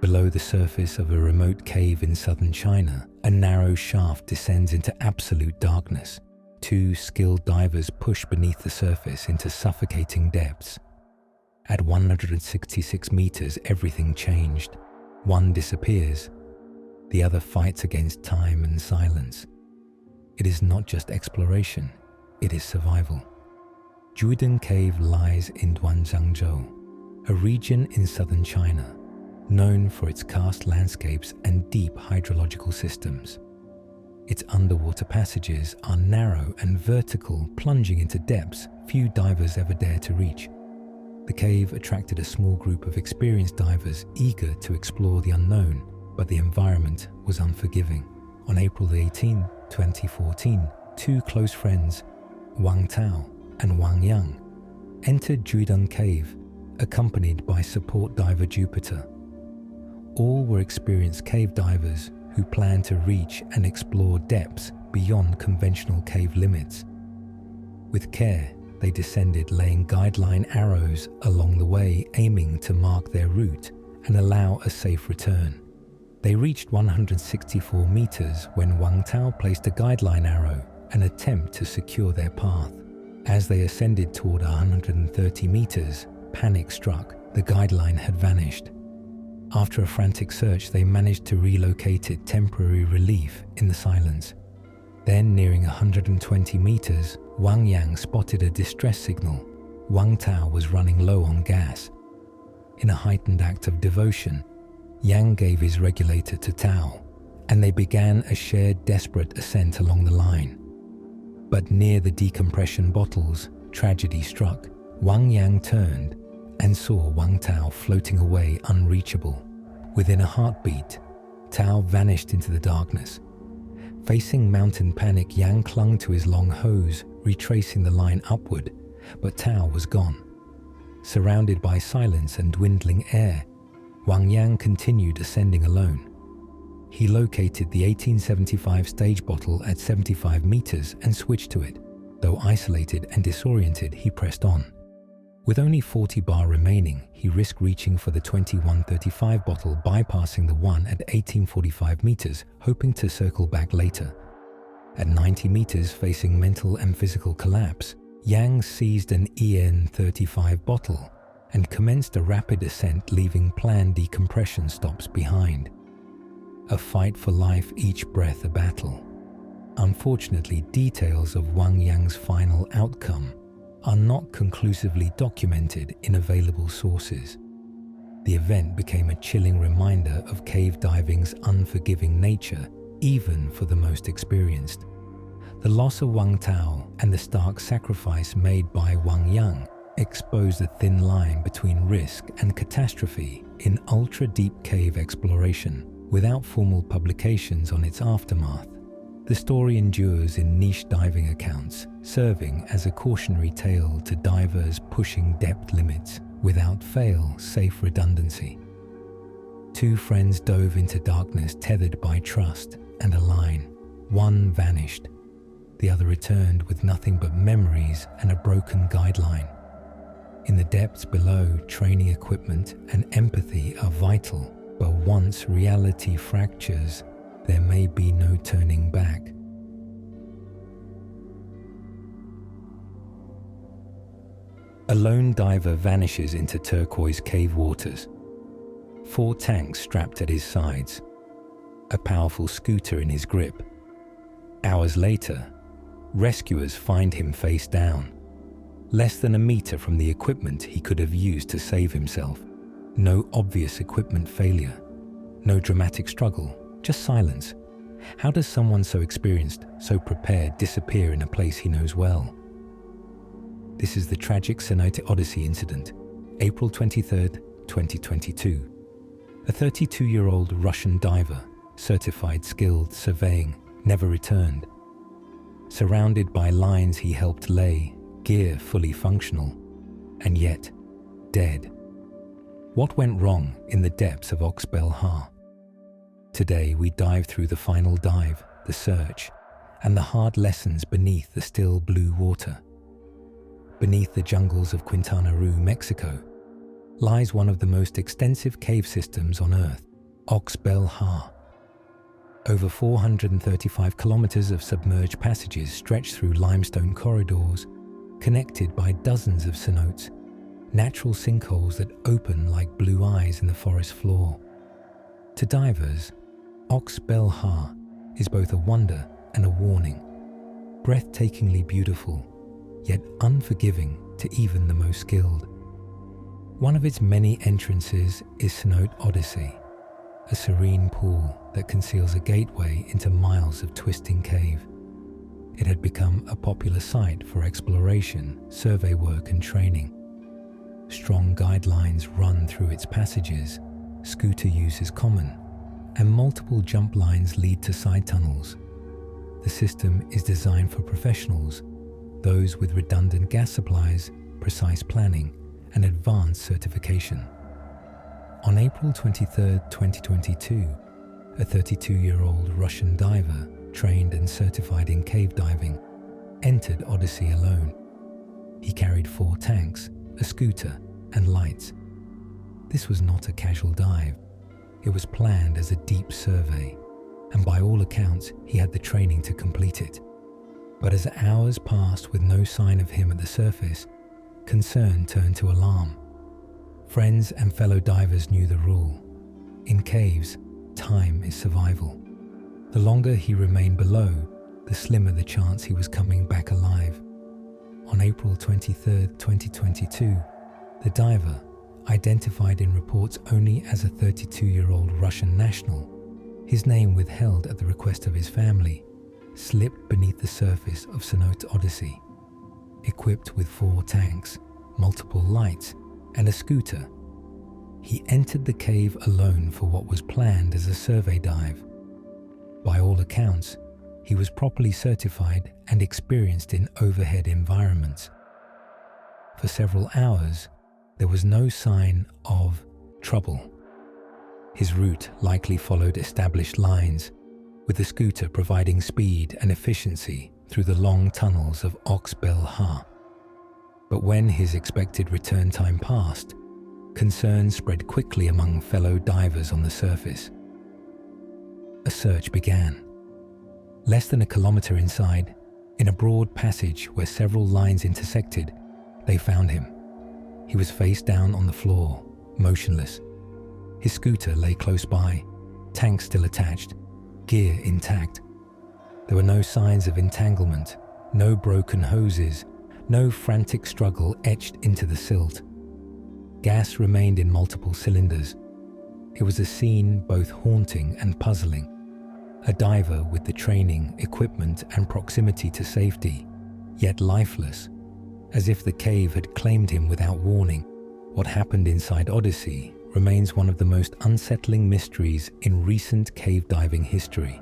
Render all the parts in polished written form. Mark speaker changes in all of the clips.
Speaker 1: Below the surface of a remote cave in southern China, a narrow shaft descends into absolute darkness. Two skilled divers push beneath the surface into suffocating depths. At 166 meters, everything changed. One disappears. The other fights against time and silence. It is not just exploration, it is survival. Juidun Cave lies in Duanzhangzhou, a region in southern China, known for its karst landscapes and deep hydrological systems. Its underwater passages are narrow and vertical, plunging into depths few divers ever dare to reach. The cave attracted a small group of experienced divers eager to explore the unknown, but the environment was unforgiving. On April 18, 2014, two close friends, Wang Tao and Wang Yang, entered Judan Cave, accompanied by support diver Jupiter. All were experienced cave divers who planned to reach and explore depths beyond conventional cave limits. With care, they descended, laying guideline arrows along the way, aiming to mark their route and allow a safe return. They reached 164 meters when Wang Tao placed a guideline arrow, an attempt to secure their path. As they ascended toward 130 meters, panic struck. The guideline had vanished. After a frantic search, they managed to relocate it, temporary relief in the silence. Then, nearing 120 meters, Wang Yang spotted a distress signal. Wang Tao was running low on gas. In a heightened act of devotion, Yang gave his regulator to Tao, and they began a shared desperate ascent along the line. But near the decompression bottles, tragedy struck. Wang Yang turned and saw Wang Tao floating away unreachable. Within a heartbeat, Tao vanished into the darkness. Facing mountain panic, Yang clung to his long hose, retracing the line upward, but Tao was gone. Surrounded by silence and dwindling air, Wang Yang continued ascending alone. He located the 1875 stage bottle at 75 meters and switched to it. Though isolated and disoriented, he pressed on. With only 40 bar remaining, he risked reaching for the 2135 bottle, bypassing the one at 1845 meters, hoping to circle back later. At 90 meters, facing mental and physical collapse, Yang seized an EN35 bottle and commenced a rapid ascent, leaving planned decompression stops behind. A fight for life, each breath a battle. Unfortunately, details of Wang Yang's final outcome are not conclusively documented in available sources. The event became a chilling reminder of cave diving's unforgiving nature, even for the most experienced. The loss of Wang Tao and the stark sacrifice made by Wang Yang exposed a thin line between risk and catastrophe in ultra-deep cave exploration. Without formal publications on its aftermath, the story endures in niche diving accounts, serving as a cautionary tale to divers pushing depth limits without fail-safe redundancy. Two friends dove into darkness, tethered by trust and a line. One vanished. The other returned with nothing but memories and a broken guideline. In the depths below, training equipment and empathy are vital, but once reality fractures, there may be no turning back. A lone diver vanishes into turquoise cave waters. 4 tanks strapped at his sides. A powerful scooter in his grip. Hours later, rescuers find him face down, less than a meter from the equipment he could have used to save himself. No obvious equipment failure. No dramatic struggle, just silence. How does someone so experienced, so prepared, disappear in a place he knows well? This is the tragic Cenote Odyssey incident, April 23, 2022. A 32-year-old Russian diver, certified skilled surveying, never returned. Surrounded by lines he helped lay, gear fully functional, and yet dead. What went wrong in the depths of Oxbel Ha? Today we dive through the final dive, the search, and the hard lessons beneath the still blue water. Beneath the jungles of Quintana Roo, Mexico, lies one of the most extensive cave systems on Earth. Oxbel Ha. Over 435 kilometers of submerged passages stretch through limestone corridors, connected by dozens of cenotes, natural sinkholes that open like blue eyes in the forest floor. To divers, Oxbel Ha is both a wonder and a warning, breathtakingly beautiful, yet unforgiving to even the most skilled. One of its many entrances is Cenote Odyssey, a serene pool that conceals a gateway into miles of twisting cave. It had become a popular site for exploration, survey work and training. Strong guidelines run through its passages, scooter use is common, and multiple jump lines lead to side tunnels. The system is designed for professionals, those with redundant gas supplies, precise planning, and advanced certification. On April 23, 2022, a 32-year-old Russian diver, trained and certified in cave diving, entered Odyssey alone. He carried 4 tanks, a scooter, and lights. This was not a casual dive. It was planned as a deep survey, and by all accounts, he had the training to complete it. But as hours passed with no sign of him at the surface, concern turned to alarm. Friends and fellow divers knew the rule. In caves, time is survival. The longer he remained below, the slimmer the chance he was coming back alive. On April 23, 2022, the diver, identified in reports only as a 32-year-old Russian national, his name withheld at the request of his family, slipped beneath the surface of Cenote Odyssey. Equipped with 4 tanks, multiple lights, and a scooter, he entered the cave alone for what was planned as a survey dive. By all accounts, he was properly certified and experienced in overhead environments. For several hours, there was no sign of trouble. His route likely followed established lines, with the scooter providing speed and efficiency through the long tunnels of Oxbel Ha. But when his expected return time passed, concern spread quickly among fellow divers on the surface. A search began. Less than a kilometer inside, in a broad passage where several lines intersected, they found him. He was face down on the floor, motionless. His scooter lay close by, tank still attached, gear intact. There were no signs of entanglement, no broken hoses, no frantic struggle etched into the silt. Gas remained in multiple cylinders. It was a scene both haunting and puzzling. A diver with the training, equipment, and proximity to safety, yet lifeless, as if the cave had claimed him without warning. What happened inside Odyssey remains one of the most unsettling mysteries in recent cave diving history.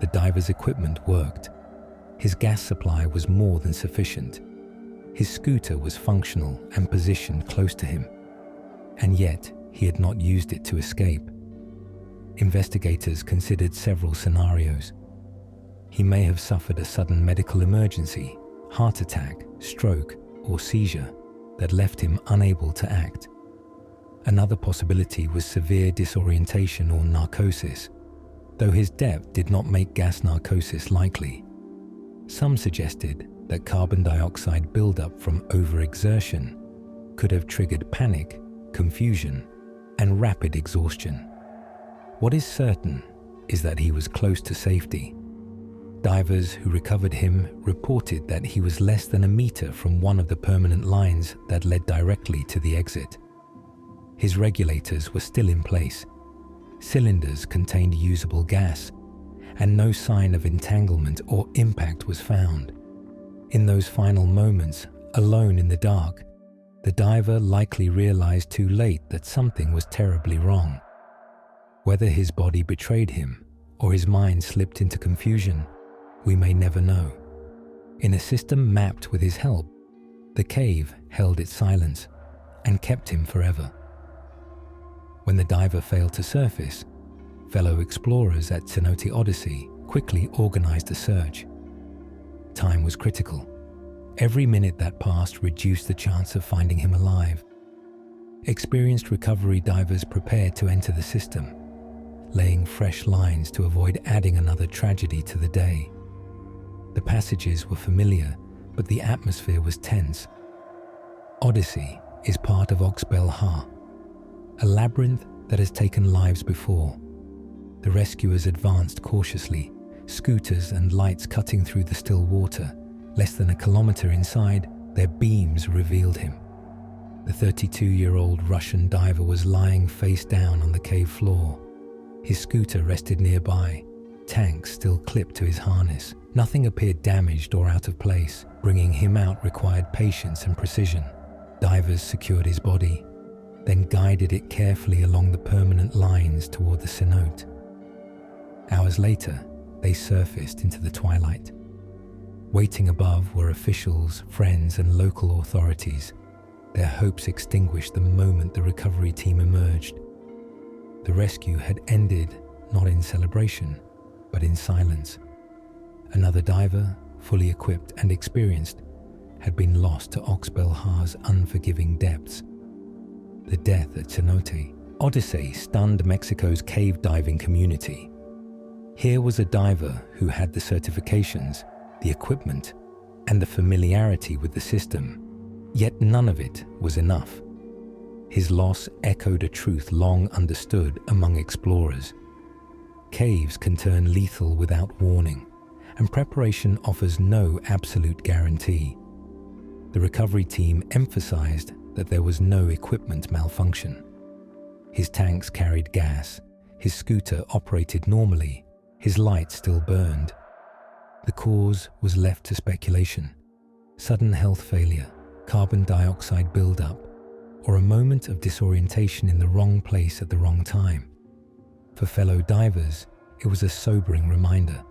Speaker 1: The diver's equipment worked. His gas supply was more than sufficient. His scooter was functional and positioned close to him, and yet he had not used it to escape. Investigators considered several scenarios. He may have suffered a sudden medical emergency, heart attack, stroke, or seizure that left him unable to act. Another possibility was severe disorientation or narcosis, though his depth did not make gas narcosis likely. Some suggested that carbon dioxide buildup from overexertion could have triggered panic, confusion, and rapid exhaustion. What is certain is that he was close to safety. Divers who recovered him reported that he was less than a meter from one of the permanent lines that led directly to the exit. His regulators were still in place. Cylinders contained usable gas, and no sign of entanglement or impact was found. In those final moments, alone in the dark, the diver likely realized too late that something was terribly wrong. Whether his body betrayed him or his mind slipped into confusion, we may never know. In a system mapped with his help, the cave held its silence and kept him forever. When the diver failed to surface, fellow explorers at Cenote Odyssey quickly organized a search. Time was critical. Every minute that passed reduced the chance of finding him alive. Experienced recovery divers prepared to enter the system, laying fresh lines to avoid adding another tragedy to the day. The passages were familiar, but the atmosphere was tense. Odyssey is part of Oxbel Ha, a labyrinth that has taken lives before. The rescuers advanced cautiously, scooters and lights cutting through the still water. Less than a kilometer inside, their beams revealed him. The 32-year-old Russian diver was lying face down on the cave floor. His scooter rested nearby, tanks still clipped to his harness. Nothing appeared damaged or out of place. Bringing him out required patience and precision. Divers secured his body, then guided it carefully along the permanent lines toward the cenote. Hours later, they surfaced into the twilight. Waiting above were officials, friends, and local authorities. Their hopes extinguished the moment the recovery team emerged. The rescue had ended not in celebration, but in silence. Another diver, fully equipped and experienced, had been lost to Oxbel Ha's unforgiving depths. The death at Cenote Odyssey stunned Mexico's cave diving community. Here was a diver who had the certifications, the equipment, and the familiarity with the system, yet none of it was enough. His loss echoed a truth long understood among explorers. Caves can turn lethal without warning, and preparation offers no absolute guarantee. The recovery team emphasized that there was no equipment malfunction. His tanks carried gas, his scooter operated normally, his light still burned. The cause was left to speculation. Sudden health failure, carbon dioxide buildup, or a moment of disorientation in the wrong place at the wrong time. For fellow divers, it was a sobering reminder.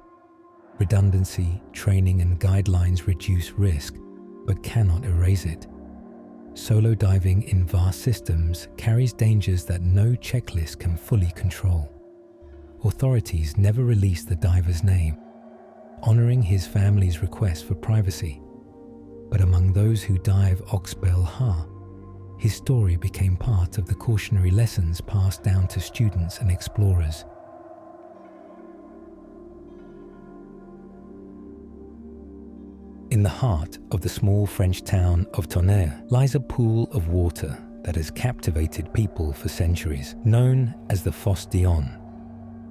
Speaker 1: Redundancy, training, and guidelines reduce risk, but cannot erase it. Solo diving in vast systems carries dangers that no checklist can fully control. Authorities never released the diver's name, honoring his family's request for privacy. But among those who dive Oxbel Ha, his story became part of the cautionary lessons passed down to students and explorers. In the heart of the small French town of Tonnerre lies a pool of water that has captivated people for centuries, known as the Fosse Dionne.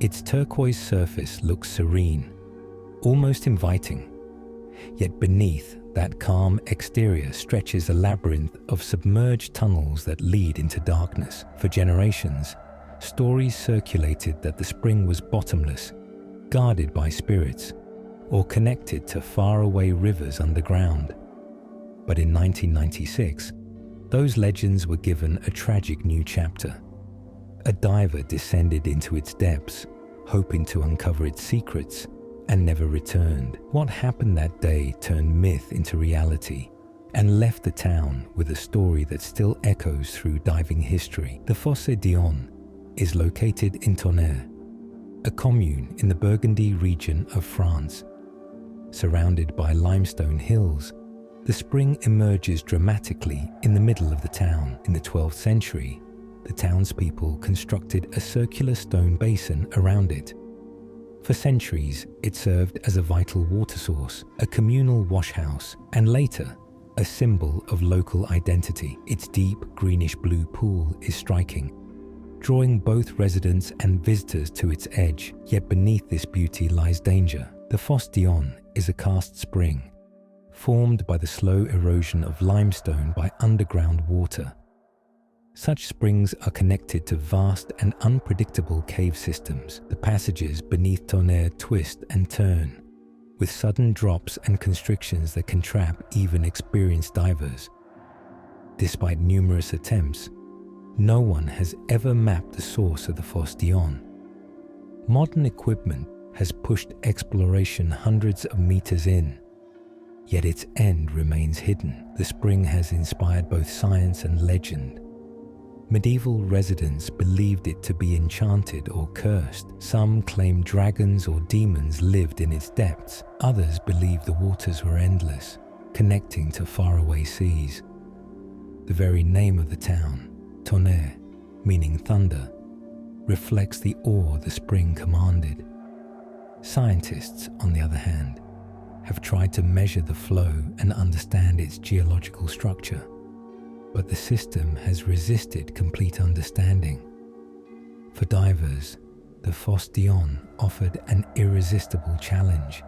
Speaker 1: Its turquoise surface looks serene, almost inviting. Yet beneath that calm exterior stretches a labyrinth of submerged tunnels that lead into darkness. For generations, stories circulated that the spring was bottomless, guarded by spirits, or connected to faraway rivers underground. But in 1996, those legends were given a tragic new chapter. A diver descended into its depths, hoping to uncover its secrets, and never returned. What happened that day turned myth into reality and left the town with a story that still echoes through diving history. The Fosse Dionne is located in Tonnerre, a commune in the Burgundy region of France. Surrounded by limestone hills, the spring emerges dramatically in the middle of the town. In the 12th century, the townspeople constructed a circular stone basin around it. For centuries, it served as a vital water source, a communal washhouse, and later, a symbol of local identity. Its deep greenish-blue pool is striking, drawing both residents and visitors to its edge. Yet beneath this beauty lies danger. The Fosse Dionne is a karst spring, formed by the slow erosion of limestone by underground water. Such springs are connected to vast and unpredictable cave systems. The passages beneath Tonnerre twist and turn, with sudden drops and constrictions that can trap even experienced divers. Despite numerous attempts, no one has ever mapped the source of the Fosse Dionne. Modern equipment has pushed exploration hundreds of meters in, yet its end remains hidden. The spring has inspired both science and legend. Medieval residents believed it to be enchanted or cursed. Some claimed dragons or demons lived in its depths. Others believed the waters were endless, connecting to faraway seas. The very name of the town, Tonnerre, meaning thunder, reflects the awe the spring commanded. Scientists, on the other hand, have tried to measure the flow and understand its geological structure, but the system has resisted complete understanding. For divers, the Fosse Dionne offered an irresistible challenge.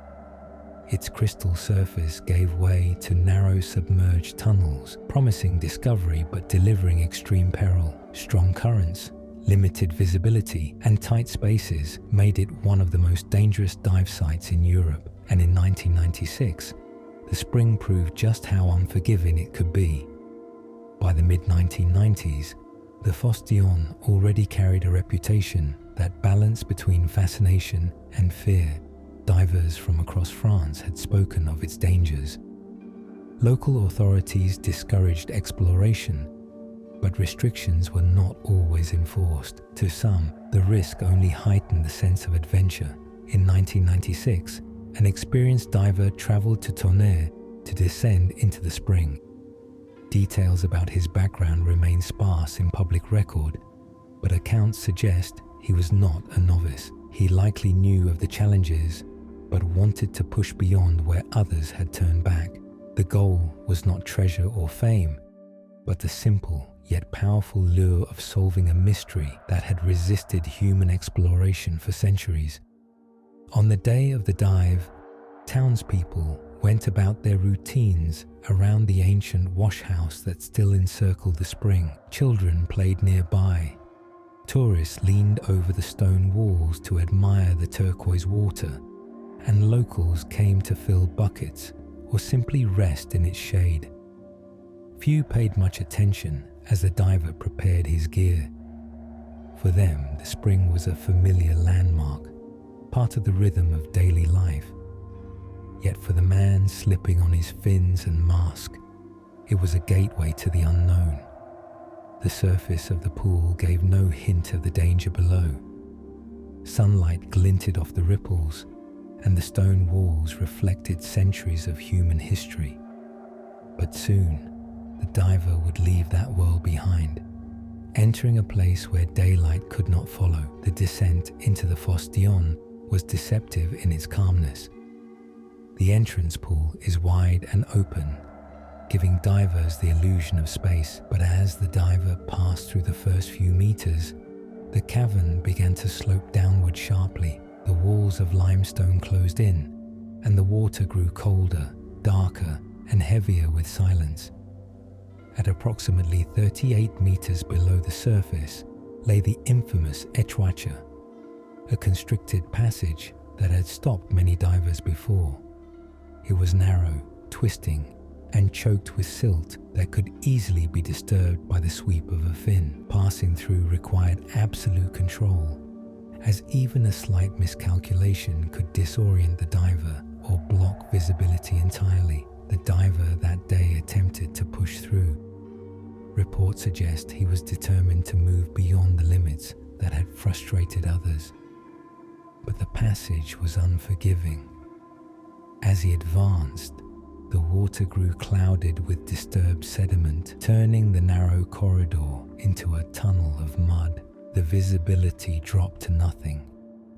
Speaker 1: Its crystal surface gave way to narrow submerged tunnels, promising discovery but delivering extreme peril. Strong currents, limited visibility, and tight spaces made it one of the most dangerous dive sites in Europe, and in 1996, the spring proved just how unforgiving it could be. By the mid-1990s, the Fosse Dionne already carried a reputation that balanced between fascination and fear. Divers from across France had spoken of its dangers. Local authorities discouraged exploration, but restrictions were not always enforced. To some, the risk only heightened the sense of adventure. In 1996, an experienced diver traveled to Tonnerre to descend into the spring. Details about his background remain sparse in public record, but accounts suggest he was not a novice. He likely knew of the challenges, but wanted to push beyond where others had turned back. The goal was not treasure or fame, but the simple yet powerful lure of solving a mystery that had resisted human exploration for centuries. On the day of the dive, townspeople went about their routines around the ancient washhouse that still encircled the spring. Children played nearby. Tourists leaned over the stone walls to admire the turquoise water, and locals came to fill buckets or simply rest in its shade. Few paid much attention as the diver prepared his gear. For them, the spring was a familiar landmark, part of the rhythm of daily life. Yet for the man slipping on his fins and mask, it was a gateway to the unknown. The surface of the pool gave no hint of the danger below. Sunlight glinted off the ripples, and the stone walls reflected centuries of human history. But soon, the diver would leave that world behind, entering a place where daylight could not follow. The descent into the Fosse Dionne was deceptive in its calmness. The entrance pool is wide and open, giving divers the illusion of space. But as the diver passed through the first few meters, the cavern began to slope downward sharply. The walls of limestone closed in, and the water grew colder, darker, and heavier with silence. At approximately 38 meters below the surface lay the infamous Étoile, a constricted passage that had stopped many divers before. It was narrow, twisting, and choked with silt that could easily be disturbed by the sweep of a fin. Passing through required absolute control, as even a slight miscalculation could disorient the diver or block visibility entirely. The diver that day attempted to push through. Reports suggest he was determined to move beyond the limits that had frustrated others. But the passage was unforgiving. As he advanced, the water grew clouded with disturbed sediment, turning the narrow corridor into a tunnel of mud. The visibility dropped to nothing.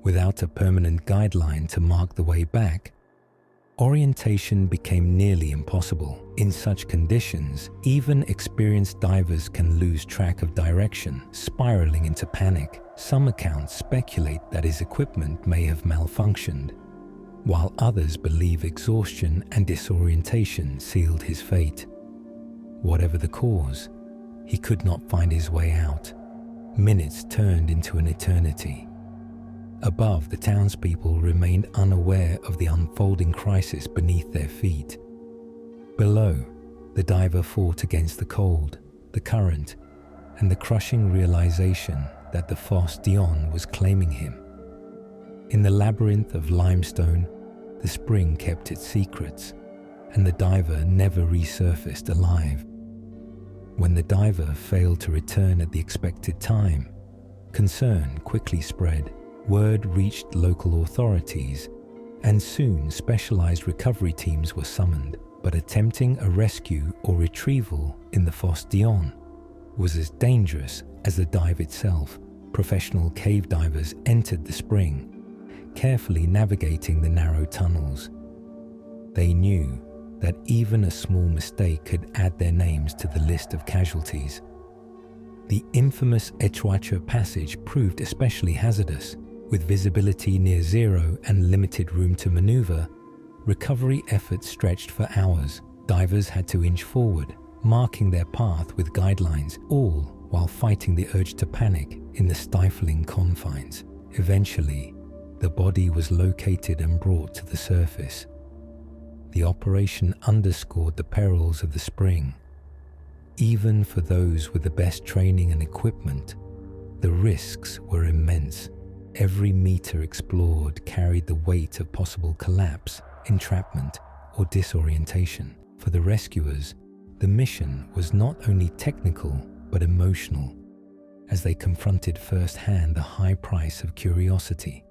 Speaker 1: Without a permanent guideline to mark the way back, orientation became nearly impossible. In such conditions, even experienced divers can lose track of direction, spiraling into panic. Some accounts speculate that his equipment may have malfunctioned, while others believe exhaustion and disorientation sealed his fate. Whatever the cause, he could not find his way out. Minutes turned into an eternity. Above, the townspeople remained unaware of the unfolding crisis beneath their feet. Below, the diver fought against the cold, the current, and the crushing realization that the Fosse Dionne was claiming him. In the labyrinth of limestone, the spring kept its secrets, and the diver never resurfaced alive. When the diver failed to return at the expected time, concern quickly spread. Word reached local authorities, and soon specialized recovery teams were summoned. But attempting a rescue or retrieval in the Fosse Dionne was as dangerous as the dive itself. Professional cave divers entered the spring, carefully navigating the narrow tunnels. They knew that even a small mistake could add their names to the list of casualties. The infamous Étroitre passage proved especially hazardous. With visibility near zero and limited room to maneuver, recovery efforts stretched for hours. Divers had to inch forward, marking their path with guidelines, all while fighting the urge to panic in the stifling confines. Eventually, the body was located and brought to the surface. The operation underscored the perils of the spring. Even for those with the best training and equipment, the risks were immense. Every meter explored carried the weight of possible collapse, entrapment, or disorientation. For the rescuers, the mission was not only technical but emotional, as they confronted firsthand the high price of curiosity.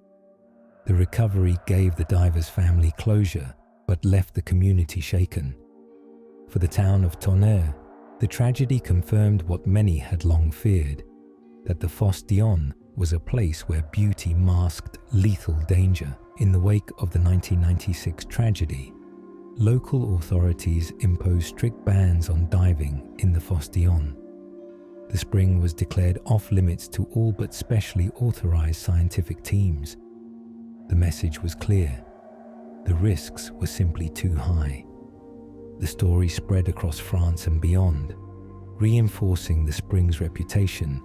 Speaker 1: The recovery gave the divers' family closure, but left the community shaken. For the town of Tonnerre, the tragedy confirmed what many had long feared, that the Fosse Dionne was a place where beauty masked lethal danger. In the wake of the 1996 tragedy, local authorities imposed strict bans on diving in the Fosse Dionne. The spring was declared off-limits to all but specially authorized scientific teams. The message was clear: the risks were simply too high. The story spread across France and beyond, reinforcing the spring's reputation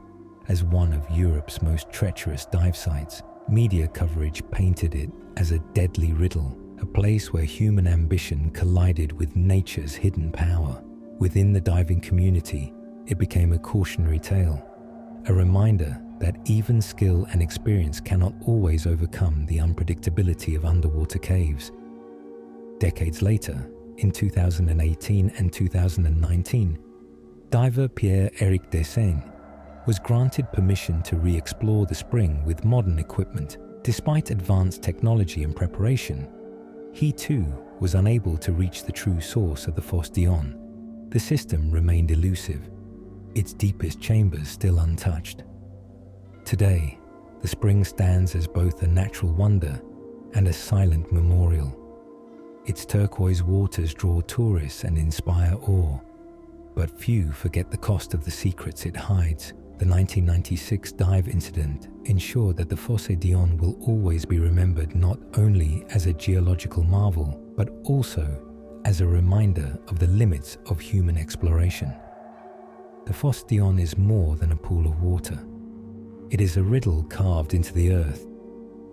Speaker 1: as one of Europe's most treacherous dive sites. Media coverage painted it as a deadly riddle, a place where human ambition collided with nature's hidden power. Within the diving community, it became a cautionary tale, a reminder that even skill and experience cannot always overcome the unpredictability of underwater caves. Decades later, in 2018 and 2019, diver Pierre-Éric Dessegne was granted permission to re-explore the spring with modern equipment. Despite advanced technology and preparation, he too was unable to reach the true source of the Fosse Dionne. The system remained elusive, its deepest chambers still untouched. Today, the spring stands as both a natural wonder and a silent memorial. Its turquoise waters draw tourists and inspire awe, but few forget the cost of the secrets it hides. The 1996 dive incident ensured that the Fosse Dionne will always be remembered not only as a geological marvel, but also as a reminder of the limits of human exploration. The Fosse Dionne is more than a pool of water. It is a riddle carved into the earth,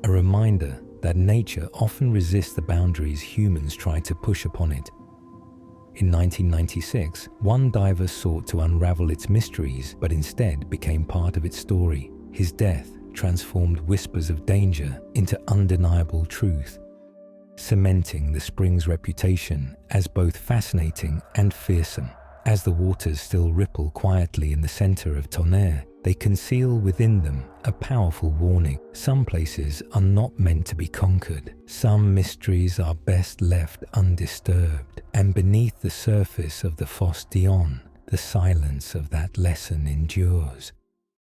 Speaker 1: a reminder that nature often resists the boundaries humans try to push upon it. In 1996, one diver sought to unravel its mysteries, but instead became part of its story. His death transformed whispers of danger into undeniable truth, cementing the spring's reputation as both fascinating and fearsome. As the waters still ripple quietly in the center of Tonnerre, they conceal within them a powerful warning. Some places are not meant to be conquered. Some mysteries are best left undisturbed. And beneath the surface of the Fosse Dionne, the silence of that lesson endures.